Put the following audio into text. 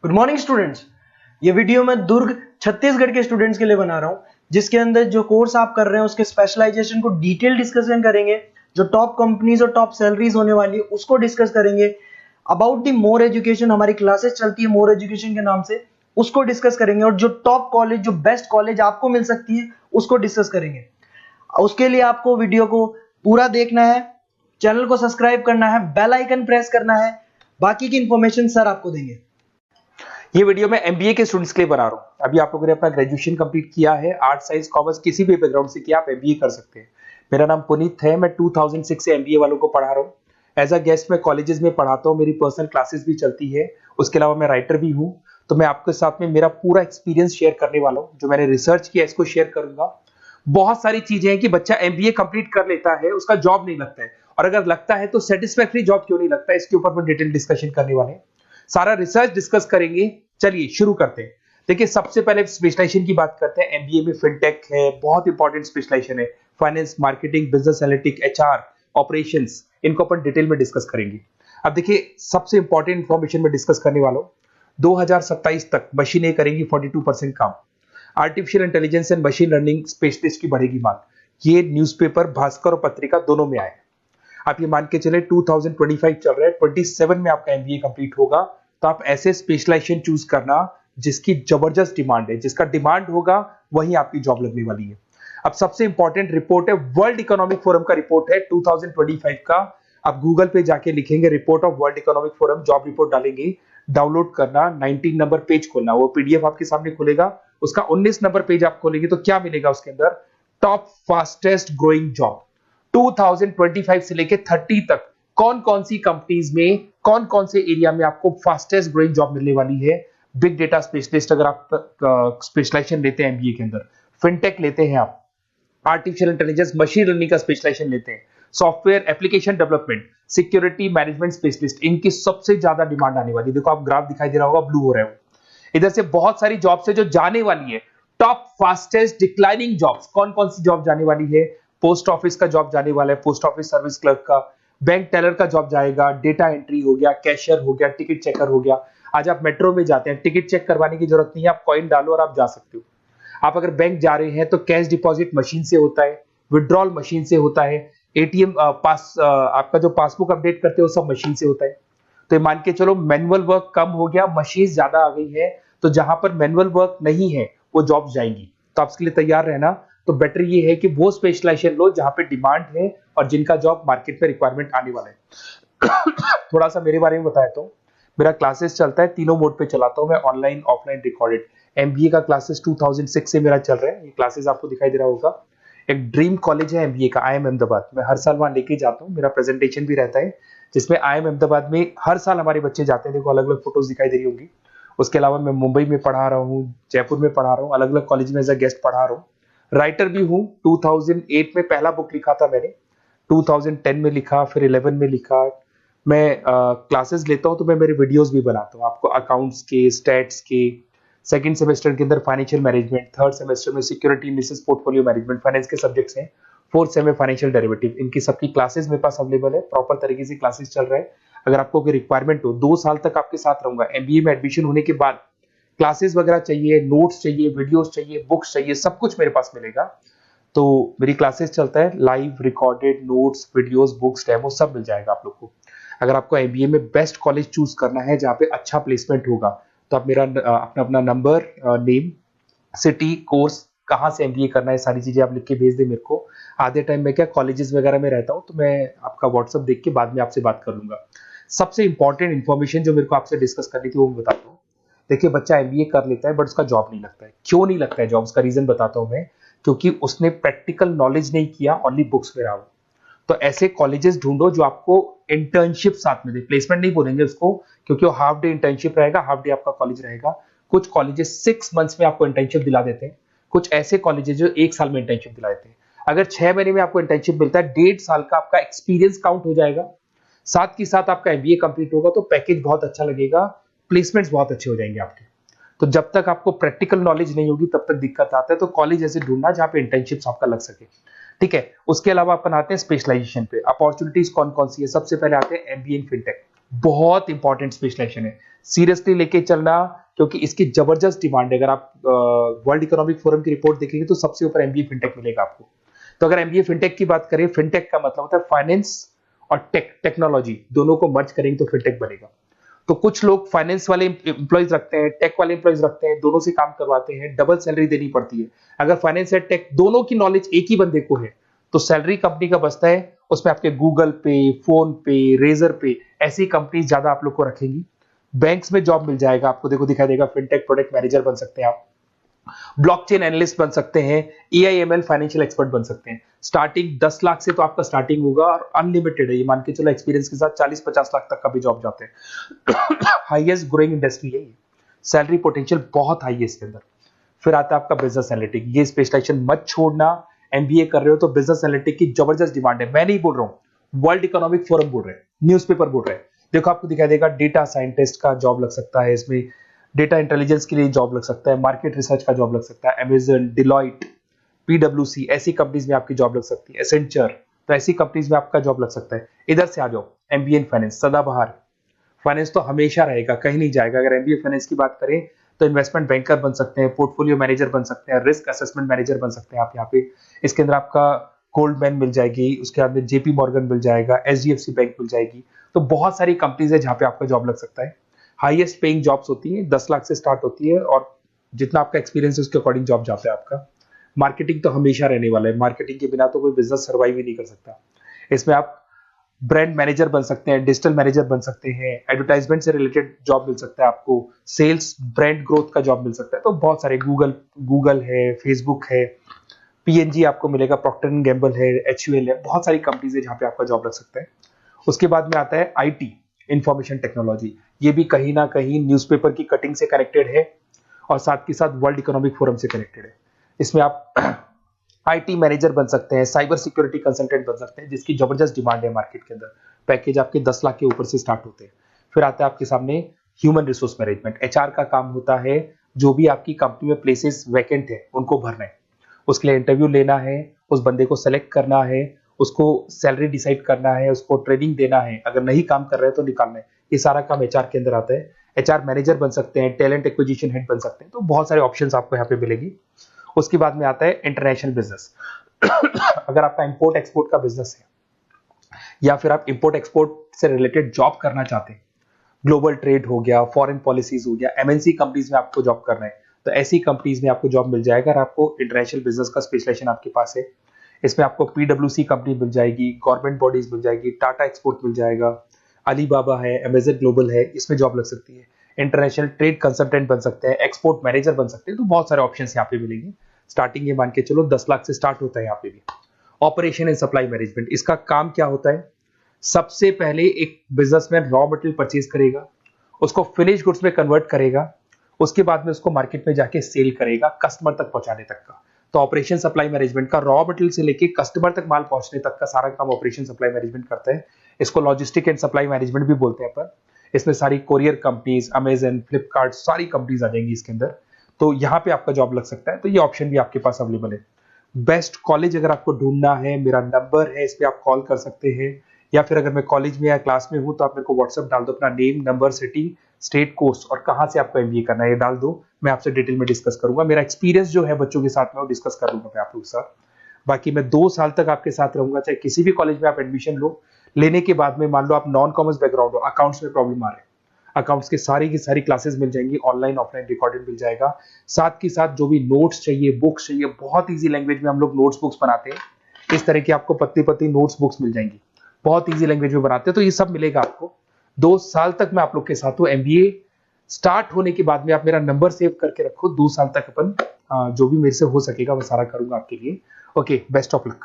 Good morning students. ये video मैं दुर्ग छत्तीसगढ़ के स्टूडेंट्स के लिए बना रहा हूँ, जिसके अंदर जो कोर्स आप कर रहे हैं उसके स्पेशलाइजेशन को डिटेल डिस्कशन करेंगे। जो टॉप कंपनीज और टॉप सैलरीज होने वाली है उसको डिस्कस करेंगे। अबाउट दी मोर एजुकेशन हमारी क्लासेस चलती है मोर एजुकेशन के नाम से, उसको डिस्कस करेंगे। और जो टॉप कॉलेज, जो बेस्ट कॉलेज आपको मिल सकती है उसको डिस्कस करेंगे। उसके लिए आपको वीडियो को पूरा देखना है, चैनल को सब्सक्राइब करना है, बेल आइकन प्रेस करना है। बाकी की इंफॉर्मेशन सर आपको देंगे। ये वीडियो मैं एमबीए के स्टूडेंट्स के लिए बना रहा हूँ। अभी आप लोगों ने अपना ग्रेजुएशन कंप्लीट किया है, आर्ट साइंस कॉमर्स किसी भी बैकग्राउंड से किया, आप एमबीए कर सकते हैं। मेरा नाम पुनीत है, मैं 2006 से एमबीए वालों को पढ़ा रहा हूँ। एज अ गेस्ट मैं कॉलेजेस में पढ़ाता हूँ, मेरी पर्सनल क्लासेस भी चलती है। उसके अलावा मैं राइटर भी हूँ। तो मैं आपके साथ में मेरा पूरा एक्सपीरियंस शेयर करने वाला हूँ। जो मैंने रिसर्च किया इसको शेयर करूंगा। बहुत सारी चीजें हैं कि बच्चा एमबीए कंप्लीट कर लेता है, उसका जॉब नहीं लगता है, और अगर लगता है तो सेटिस्फैक्टरी जॉब क्यों नहीं लगता है, इसके ऊपर मैं डिटेल डिस्कशन करने वाले हैं। सारा रिसर्च डिस्कस करेंगे। चलिए शुरू करते हैं। देखिए, सबसे पहले स्पेशलाइजेशन की बात करते हैं। एमबीए में फिनटेक है, बहुत इंपॉर्टेंट स्पेशलाइजेशन है। Finance, marketing, business analytic, HR, operations, इनको अपन डिटेल में डिस्कस करेंगे। अब देखिए, सबसे इंपॉर्टेंट इंफॉर्मेशन में डिस्कस करने वाला हूं। 2027 तक मशीनें करेंगी 42% काम। Artificial intelligence and machine learning specialist की बढ़ेगी मांग। ये न्यूज़पेपर, भास्कर और पत्रिका दोनों में आए। आप ये मान के चले 2025 चल रहा है, 27 में आपका एमबीए कंप्लीट होगा। तो आप ऐसे स्पेशलाइजेशन चूज करना जिसकी जबरदस्त डिमांड है, जिसका डिमांड होगा वहीं आपकी जॉब लगने वाली है। अब सबसे इंपॉर्टेंट रिपोर्ट है, वर्ल्ड इकोनॉमिक फोरम का रिपोर्ट है 2025 का। आप गूगल पे जाके लिखेंगे report of world economic forum, job report डालेंगे, डाउनलोड करना, 19 नंबर पेज खोलना, वो पीडीएफ आपके सामने खुलेगा। उसका 19 नंबर पेज आप खोलेंगे तो क्या मिलेगा उसके अंदर? टॉप फास्टेस्ट ग्रोइंग जॉब 2025 से लेके 30 तक कौन कौन सी कंपनीज में, कौन कौन से एरिया में आपको फास्टेस्ट ग्रोइंग जॉब मिलने वाली है। बिग डेटा स्पेशलिस्ट अगर आप स्पेशलाइजेशन लेते हैं एमबीए के अंदर, फिनटेक लेते हैं आप, आर्टिफिशियल इंटेलिजेंस मशीन लर्निंग का स्पेशलाइजेशन लेते हैं, software application development, security management specialist, इनकी सबसे ज्यादा डिमांड आने वाली है। देखो, आप ग्राफ दिखाई दे रहा होगा, ब्लू हो रहा है। इधर से बहुत सारी जॉब्स है जो जाने वाली है। टॉप फास्टेस्ट डिक्लाइनिंग जॉब्स, कौन कौन सी जॉब जाने वाली है? पोस्ट ऑफिस का जॉब जाने वाला है, पोस्ट ऑफिस सर्विस क्लर्क का, बैंक टेलर का जॉब जाएगा, डेटा एंट्री हो गया, कैशियर हो गया, टिकट चेकर हो गया। आज आप मेट्रो में जाते हैं, टिकट चेक करवाने की जरूरत नहीं है, आप कॉइन डालो और आप जा सकते हो। आप अगर बैंक जा रहे हैं तो कैश डिपॉजिट मशीन से होता है, विड्रॉल मशीन से होता है, एटीएम आपका जो पासबुक अपडेट करते हो सब मशीन से होता है। तो ये मान के चलो मैनुअल वर्क कम हो गया, मशीन ज्यादा आ गई है। तो जहां पर मैनुअल वर्क नहीं है वो जॉब जाएंगी। तो आप इसके लिए तैयार रहना। तो बेटर ये है कि वो स्पेशलाइजेशन लो जहां पे डिमांड है और जिनका जॉब मार्केट में रिक्वायरमेंट आने वाला है। थोड़ा सा मेरे बारे में बताया तो, मेरा क्लासेस चलता है, तीनों मोड पे चलाता हूं मैं, ऑनलाइन, ऑफलाइन, रिकॉर्डेड। एमबीए का क्लासेस 2006 से मेरा चल रहा है। ये क्लासेस आपको दिखाई दे रहा होगा। एक ड्रीम कॉलेज है एमबीए का, आईएम अहमदाबाद। मैं हर साल वहां लेके जाता हूँ, मेरा प्रेजेंटेशन भी रहता है, जिसमें आईएम अहमदाबाद में हर साल हमारे बच्चे जाते हैं। देखो, अलग अलग फोटोज दिखाई दे रही होंगी। उसके अलावा मैं मुंबई में पढ़ा रहा हूँ, जयपुर में पढ़ा रहा हूँ, अलग अलग कॉलेज में एज अ गेस्ट पढ़ा रहा हूँ। राइटर भी हूँ। 2008 में पहला बुक लिखा था मैंने, 2010 में लिखा, फिर 11 में लिखा। मैं क्लासेस लेता हूँ तो मैं मेरे वीडियोस भी बनाता हूँ आपको, अकाउंट्स के, स्टैट्स के। सेकंड सेमेस्टर के अंदर फाइनेंशियल मैनेजमेंट, थर्ड सेमेस्टर में security analysis, portfolio management, finance के सब्जेक्ट्स हैं। फोर्थ सेम में फाइनेंशियल डेरिवेटिव, इनकी सबकी क्लासेस मेरे पास अवेलेबल है, प्रॉपर तरीके से क्लासेस चल रहा है। अगर आपको कोई रिक्वायरमेंट हो, 2 साल तक आपके साथ रहूंगा। एमबीए में एडमिशन होने के बाद क्लासेस वगैरह चाहिए, नोट्स चाहिए, वीडियोस चाहिए, बुक्स चाहिए, सब कुछ मेरे पास मिलेगा। तो मेरी क्लासेस चलता है, live, recorded, notes, videos, books, demo सब मिल जाएगा आप लोग को। अगर आपको एमबीए में बेस्ट कॉलेज चूज करना है जहाँ पे अच्छा प्लेसमेंट होगा, तो आप मेरा अपना नंबर, नेम, सिटी, कोर्स, कहाँ से एमबीए करना है, सारी चीजें आप लिख के भेज दे मेरे को। आधे टाइम में क्या कॉलेजेस वगैरह में रहता हूँ, तो मैं आपका व्हाट्सअप देख के बाद में आपसे बात कर लूंगा। सबसे इंपॉर्टेंट इन्फॉर्मेशन जो मेरे को आपसे डिस्कस करनी थी वो मैं बताता हूँ। देखिए, बच्चा एमबीए कर लेता है बट उसका जॉब नहीं लगता है। क्यों नहीं लगता है जॉब? उसका रीजन बताता हूँ मैं। क्योंकि उसने प्रैक्टिकल नॉलेज नहीं किया, ओनली बुक्स में रहा हो। तो ऐसे कॉलेजेस ढूंढो जो आपको इंटर्नशिप साथ में दे। प्लेसमेंट नहीं बोलेंगे उसको, क्योंकि वो हाफ डे इंटर्नशिप रहेगा, हाफ डे आपका कॉलेज रहेगा। कुछ कॉलेजेस 6 मंथ्स में आपको इंटर्नशिप दिला देते हैं, कुछ ऐसे कॉलेजेस जो 1 साल में इंटर्नशिप दिला देते हैं। अगर 6 महीने में आपको इंटर्नशिप मिलता है, 1.5 साल का आपका एक्सपीरियंस काउंट हो जाएगा। साथ ही साथ आपका एमबीए कंप्लीट होगा तो पैकेज बहुत अच्छा लगेगा, प्लेसमेंट्स बहुत अच्छे हो जाएंगे आपके। तो जब तक आपको प्रैक्टिकल नॉलेज नहीं होगी तब तक दिक्कत आता है। तो कॉलेज ऐसे ढूंढना जहां पे इंटर्नशिप्स आपका लग सके, ठीक है। उसके अलावा अपन आते हैं स्पेशलाइजेशन पे। अपॉर्चुनिटीज कौन कौन सी है? सबसे पहले आते हैं एमबीए इन फिनटेक। बहुत इंपॉर्टेंट स्पेशलाइजेशन है, सीरियसली लेके चलना, क्योंकि इसकी जबरदस्त डिमांड है। अगर आप वर्ल्ड इकोनॉमिक फोरम की रिपोर्ट देखेंगे तो सबसे ऊपर एमबीए फिनटेक मिलेगा आपको। तो अगर एमबीए फिनटेक की बात करें, फिनटेक का मतलब होता है फाइनेंस और टेक्नोलॉजी, दोनों को मर्ज करेंगे तो फिनटेक बनेगा। तो कुछ लोग फाइनेंस वाले एम्प्लॉइज रखते हैं, टेक वाले एम्प्लॉइज रखते हैं, दोनों से काम करवाते हैं, डबल सैलरी देनी पड़ती है। अगर फाइनेंस या टेक दोनों की नॉलेज एक ही बंदे को है तो सैलरी कंपनी का बचता है, उसमें आपके गूगल पे, फोन पे, रेजर पे, ऐसी कंपनी ज्यादा आप लोग को रखेंगी। बैंक्स में जॉब मिल जाएगा आपको, देखो दिखाई देगा, फिनटेक प्रोडक्ट मैनेजर बन सकते हैं आप, ब्लॉकचेन एनालिस्ट बन सकते हैं, एआईएमएल फाइनेंशियल एक्सपर्ट बन सकते हैं। स्टार्टिंग 10 लाख से तो आपका स्टार्टिंग होगा और अनलिमिटेड है, ये मान के चलो एक्सपीरियंस के साथ 40-50 लाख तक का भी जॉब जाते हैं। हाईएस्ट ग्रोइंग इंडस्ट्री है ये, सैलरी पोटेंशियल बहुत हाई है इसके अंदर। फिर आता है आपका बिजनेस एनालिटिक, ये स्पेशलाइजेशन मत छोड़ना। एमबीए कर रहे हो तो बिजनेस एनालिटिक की जबरदस्त डिमांड है। मैं नहीं बोल रहा हूं, वर्ल्ड इकोनॉमिक फोरम बोल रहे हैं, न्यूज़पेपर बोल रहे हैं। देखो आपको दिखाई देगा, डेटा साइंटिस्ट का जॉब लग सकता है इसमें, डेटा इंटेलिजेंस के लिए जॉब लग सकता है, मार्केट रिसर्च का जॉब लग सकता है, अमेजन, डिलॉइट, पीडब्ल्यूसी, ऐसी कंपनीज में आपकी जॉब लग सकती है, एसेंचर, तो ऐसी कंपनीज में आपका जॉब लग सकता है। इधर से आ जाओ, एमबीए इन फाइनेंस सदाबहार, फाइनेंस तो हमेशा रहेगा, कहीं नहीं जाएगा। अगर एमबीए फाइनेंस की बात करें तो इन्वेस्टमेंट बैंकर बन सकते हैं, पोर्टफोलियो मैनेजर बन सकते हैं, रिस्क असेसमेंट मैनेजर बन सकते हैं आप यहाँ पे। इसके अंदर आपका गोल्डमैन मिल जाएगी, उसके बाद में जेपी मॉर्गन मिल जाएगा, एचडीएफसी बैंक मिल जाएगी। तो बहुत सारी कंपनीज है जहाँ पे आपका जॉब लग सकता है। हाईएस्ट पेइंग जॉब्स होती हैं, 10 लाख से स्टार्ट होती है, और जितना आपका एक्सपीरियंस है उसके अकॉर्डिंग जॉब जाता है आपका। मार्केटिंग तो हमेशा रहने वाला है, मार्केटिंग के बिना तो कोई बिजनेस सर्वाइव ही नहीं कर सकता। इसमें आप ब्रांड मैनेजर बन सकते हैं, डिजिटल मैनेजर बन सकते हैं, एडवर्टाइजमेंट से रिलेटेड जॉब मिल सकता है आपको, सेल्स ब्रांड ग्रोथ का जॉब मिल सकता है। तो बहुत सारे, गूगल है, फेसबुक है, पीएनजी आपको मिलेगा, प्रॉक्टर एंड गैम्बल है, एचयूएल है, बहुत सारी कंपनीज है जहां पे आपका जॉब लग सकता है। उसके बाद में आता है आईटी, इंफॉर्मेशन टेक्नोलॉजी, ये भी कहीं ना कहीं न्यूज़पेपर की कटिंग से कनेक्टेड है और साथ के साथ वर्ल्ड इकोनॉमिक फोरम से कनेक्टेड है। इसमें आप आईटी मैनेजर बन सकते हैं, साइबर सिक्योरिटी कंसल्टेंट बन सकते हैं, जिसकी जबरदस्त डिमांड है मार्केट के अंदर। पैकेज आपके 10 लाख के ऊपर से स्टार्ट होते हैं। फिर आता है आपके सामने ह्यूमन रिसोर्स मैनेजमेंट, एचआर का काम होता है, जो भी आपकी कंपनी में प्लेसेस वैकेंट है उनको भरना है, उसके लिए इंटरव्यू लेना है, उस बंदे को सेलेक्ट करना है, उसको सैलरी डिसाइड करना है, उसको ट्रेनिंग देना है, अगर नहीं काम कर रहे हैं तो निकालना है। ये सारा काम एचआर के अंदर आता है। एचआर मैनेजर बन सकते हैं, टैलेंट एक्विजिशन हेड बन सकते हैं, तो बहुत सारे ऑप्शंस आपको यहाँ पे मिलेगी। उसके बाद में आता है इंटरनेशनल बिजनेस। अगर आपका इंपोर्ट एक्सपोर्ट का बिजनेस है या फिर आप इंपोर्ट एक्सपोर्ट से रिलेटेड जॉब करना चाहते हैं, ग्लोबल ट्रेड हो गया, फॉरेन पॉलिसीज हो गया, एमएनसी कंपनीज में आपको जॉब करना है, तो ऐसी कंपनीज में आपको जॉब मिल जाएगा। अगर आपको इंटरनेशनल बिजनेस का स्पेशलाइजेशन आपके पास है, इसमें आपको पीडब्ल्यूसी कंपनी मिल जाएगी, गवर्नमेंट बॉडीज मिल जाएगी, टाटा एक्सपोर्ट मिल जाएगा, अलीबाबा है, अमेजन ग्लोबल है, इसमें जॉब लग सकती है। इंटरनेशनल ट्रेड कंसल्टेंट बन सकते हैं, एक्सपोर्ट मैनेजर बन सकते हैं, तो बहुत सारे ऑप्शंस यहाँ पे मिलेंगे। स्टार्टिंग ये मान के चलो 10 लाख से स्टार्ट होता है यहाँ पे भी। ऑपरेशन एंड सप्लाई मैनेजमेंट, इसका काम क्या होता है? सबसे पहले एक बिजनेसमैन रॉ मटेरियल परचेज करेगा, उसको फिनिश गुड्स में कन्वर्ट करेगा, उसके बाद में उसको मार्केट में जाके सेल करेगा कस्टमर तक पहुंचाने तक का। तो ऑपरेशन सप्लाई मैनेजमेंट का रॉ मटेरियल से लेके कस्टमर तक माल पहुंचने तक का सारा काम ऑपरेशन सप्लाई मैनेजमेंट करता है। इसको लॉजिस्टिक एंड सप्लाई मैनेजमेंट भी बोलते हैं अपन। इसमें सारी कोरियर कंपनीज, अमेजन, फ्लिपकार्ट, सारी कंपनीज आ जाएंगी इसके अंदर। तो यहाँ पे आपका जॉब लग सकता है, तो ये ऑप्शन भी आपके पास अवेलेबल है। बेस्ट कॉलेज अगर आपको ढूंढना है, मेरा नंबर है, इस पे आप कॉल कर सकते हैं, या फिर अगर मैं कॉलेज में या क्लास में हूं तो आप मेरे को व्हाट्सएप डाल दो, अपना name, number, city, state, course और कहां से आपको एमबीए करना है ये डाल दो, मैं आपसे डिटेल में डिस्कस करूंगा। मेरा एक्सपीरियंस जो है बच्चों के साथ में वो डिस्कस कर लूंगा मैं आप लोगों के साथ। बाकी मैं 2 साल तक आपके साथ रहूंगा, चाहे किसी भी कॉलेज में आप एडमिशन लो। लेने के बाद में मान लो आप नॉन कॉमर्स बैकग्राउंड हो, अकाउंट्स में प्रॉब्लम आ रहा है, अकाउंट्स की सारी क्लासेस मिल जाएंगी, ऑनलाइन ऑफलाइन रिकॉर्डेड मिल जाएगा। साथ के साथ जो भी नोट्स चाहिए, बुक्स चाहिए, बहुत ईजी लैंग्वेज में हम लोग नोट्स बुक्स बनाते हैं। इस तरह की आपको पत्ती नोट्स बुक्स मिल जाएंगी, बहुत ईजी लैंग्वेज में बनाते हैं। तो ये सब मिलेगा आपको। 2 साल तक मैं आप लोग के साथ हूँ। एमबीए स्टार्ट होने के बाद में आप मेरा नंबर सेव करके रखो, 2 साल तक अपन जो भी मेरे से हो सकेगा वो सारा करूंगा आपके लिए। Okay, best of luck.